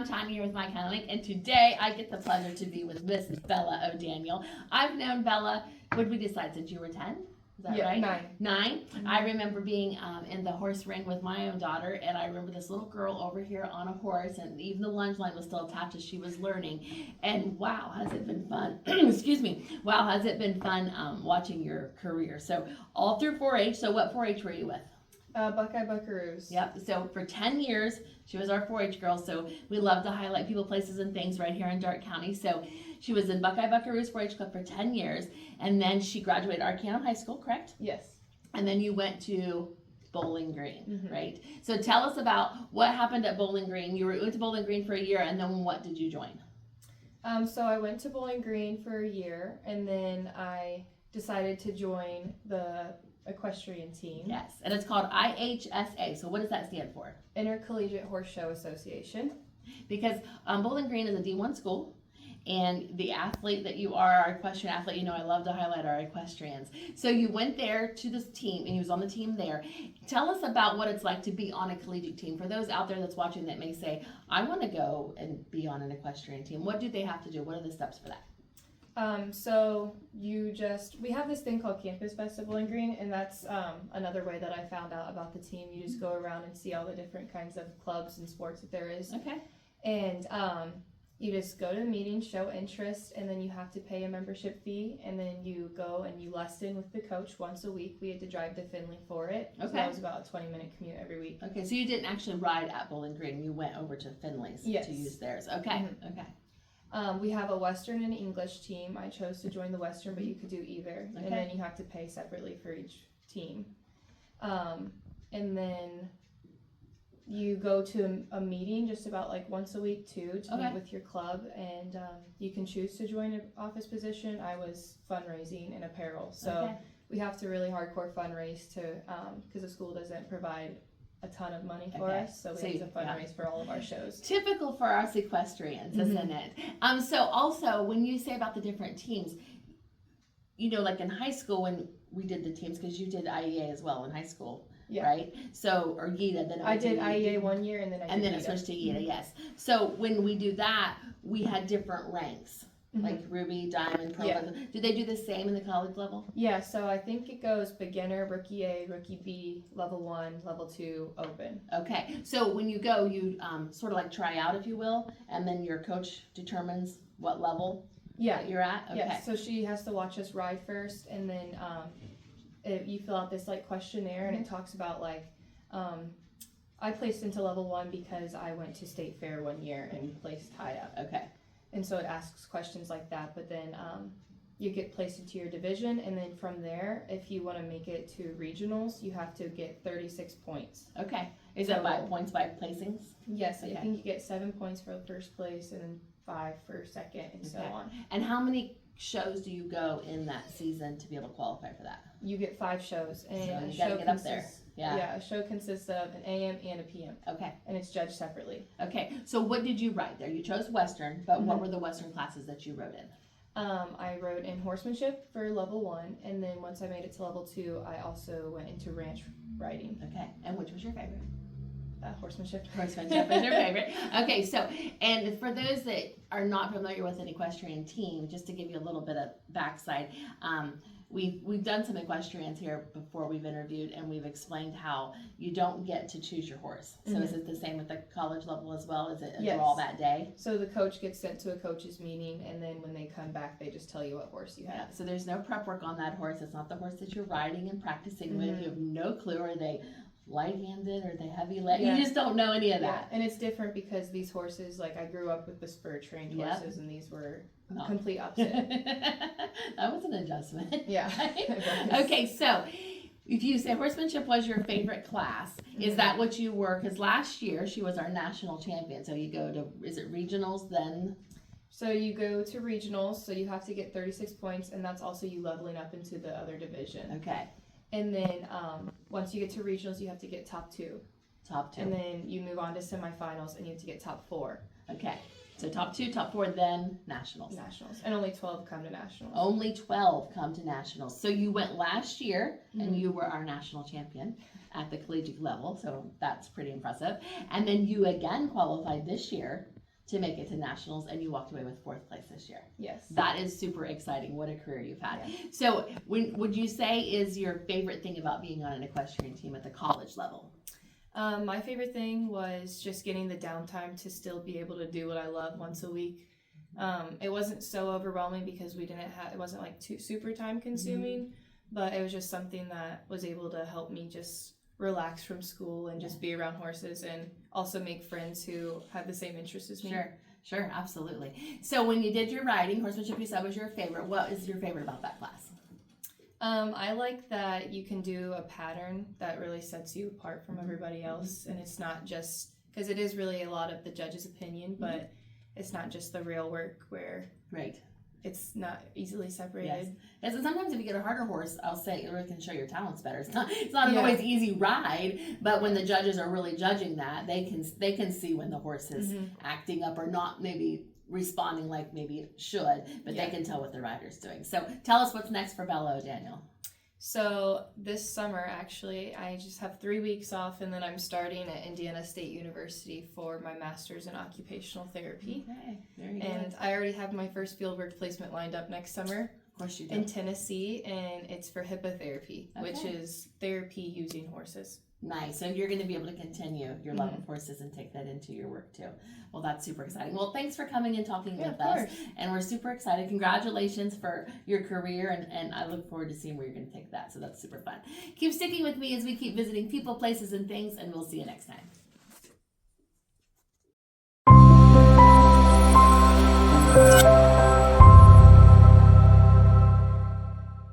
I'm Tonya here with my kind of link, and today I get the pleasure to be with Miss Bella O'Daniel. I've known Bella, what did we decide, since you were 10? Is that right? 9. 9? Mm-hmm. I remember being in the horse ring with my own daughter, and I remember this little girl over here on a horse, and even the lunge line was still attached as she was learning. And wow, has it been fun. Excuse me. Wow, has it been fun watching your career. So all through 4-H. So what 4-H were you with? Buckeye Buckaroos. Yep. So for 10 years, she was our 4-H girl. So we love to highlight people, places, and things right here in Darke County. So she was in Buckeye Buckaroos 4-H Club for 10 years. And then she graduated Arcanum High School, correct? Yes. And then you went to Bowling Green, right? So tell us about what happened at Bowling Green. You went to Bowling Green for a year, and then what did you join? So I went to Bowling Green for a year, and then I decided to join the equestrian team. Yes, and it's called IHSA. So what does that stand for? Intercollegiate Horse Show Association. Because Bowling Green is a D1 school, and the athlete that you are, our equestrian athlete, you know I love to highlight our equestrians. So you went there to this team, and you was on the team there. Tell us about what it's like to be on a collegiate team. For those out there that's watching that may say, I want to go and be on an equestrian team. What do they have to do? What are the steps for that? So we have this thing called Campus Fest at Bowling Green, and that's another way that I found out about the team. You just go around and see all the different kinds of clubs and sports that there is. Okay. And you just go to the meeting, show interest, and then you have to pay a membership fee, and then you go and you lesson with the coach once a week. We had to drive to Findlay for it. Okay. So that was about a 20-minute commute every week. Okay, so you didn't actually ride at Bowling Green. You went over to Findlay's to use theirs. Okay, Mm-hmm. okay. We have a Western and English team. I chose to join the Western, but you could do either. Okay. And then you have to pay separately for each team. And then you go to a meeting just about like once a week too, to meet with your club, and you can choose to join an office position. I was fundraising and apparel, so we have to really hardcore fundraise to because the school doesn't provide a ton of money for us, so we have to fundraise for all of our shows. Typical for us equestrians, isn't it? So also, when you say about the different teams, you know, like in high school when we did the teams, because you did IEA as well in high school, right? So, or YETA. Then I did IEA 1 year, and then it switched to YETA, yes. So when we do that, we had different ranks. Like Ruby, Diamond, Pro. Do they do the same in the college level? Yeah, so I think it goes beginner, rookie A, rookie B, level 1, level 2, open. Okay, so when you go, you sort of like try out, if you will, and then your coach determines what level you're at? Okay. Yeah, so she has to watch us ride first, and then you fill out this like questionnaire, and it talks about like, I placed into level 1 because I went to state fair 1 year and placed high up. Okay. And so it asks questions like that, but then you get placed into your division, and then from there, if you want to make it to regionals, you have to get 36 points. Okay. Is that by points by placings? Yes, I think you get 7 points for the first place, and then 5 for second, and so on. And how many shows do you go in that season to be able to qualify for that? You get 5 shows, and so a you show gotta get up there. Yeah, a show consists of an AM and a PM. Okay. And it's judged separately. Okay, so what did you ride there? You chose Western, but what were the Western classes that you rode in? I rode in horsemanship for level 1, and then once I made it to level 2, I also went into ranch riding. Okay, and which was your favorite? Horsemanship. Horsemanship was your favorite. Okay, so, and for those that are not familiar with an equestrian team, just to give you a little bit of backside, we've done some equestrians here before we've interviewed, and we've explained how you don't get to choose your horse. So is it the same with the college level as well? Is it a draw that day? So the coach gets sent to a coach's meeting, and then when they come back, they just tell you what horse you have. Yeah, so there's no prep work on that horse. It's not the horse that you're riding and practicing with. You have no clue. Are they light-handed or they heavy leg? You just don't know any of that. And it's different because these horses, like I grew up with the spur trained horses, and these were complete opposite. That was an adjustment. Yeah. Okay, so if you say horsemanship was your favorite class, is that what you were? Because last year she was our national champion. So you go to, is it regionals then? So you go to regionals, so you have to get 36 points, and that's also you leveling up into the other division. Okay. And then once you get to regionals, you have to get top 2. Top 2. And then you move on to semifinals, and you have to get top 4. Okay. So top 2, top 4, then nationals. Nationals. And only 12 come to nationals. Only 12 come to nationals. So you went last year, and you were our national champion at the collegiate level. So that's pretty impressive. And then you again qualified this year to make it to nationals, and you walked away with 4th place this year. Yes. That is super exciting. What a career you've had. Yeah. So, would you say is your favorite thing about being on an equestrian team at the college level? My favorite thing was just getting the downtime to still be able to do what I love once a week. It wasn't so overwhelming because it wasn't like too super time consuming, but it was just something that was able to help me just relax from school and just be around horses, and also make friends who have the same interests as me. Sure, absolutely. So when you did your riding, horsemanship you said was your favorite. What is your favorite about that class? I like that you can do a pattern that really sets you apart from everybody else, and it's not just, because it is really a lot of the judge's opinion, but it's not just the real work where it's not easily separated. Yes. And sometimes if you get a harder horse, I'll say it really can show your talents better. It's not an always easy ride, but when the judges are really judging that, they can see when the horse is acting up or not maybe responding like maybe it should, but they can tell what the rider's doing. So tell us what's next for Bello, Daniel. So this summer, actually, I just have 3 weeks off, and then I'm starting at Indiana State University for my master's in occupational therapy. Okay, very good. And I already have my first fieldwork placement lined up next summer. Of course you do. In Tennessee, and it's for hippotherapy, which is therapy using horses. Nice. So you're going to be able to continue your love of horses and take that into your work too. Well, that's super exciting. Well, thanks for coming and talking with us. And we're super excited. Congratulations for your career, and I look forward to seeing where you're going to take that. So that's super fun. Keep sticking with me as we keep visiting people, places, and things, and we'll see you next time.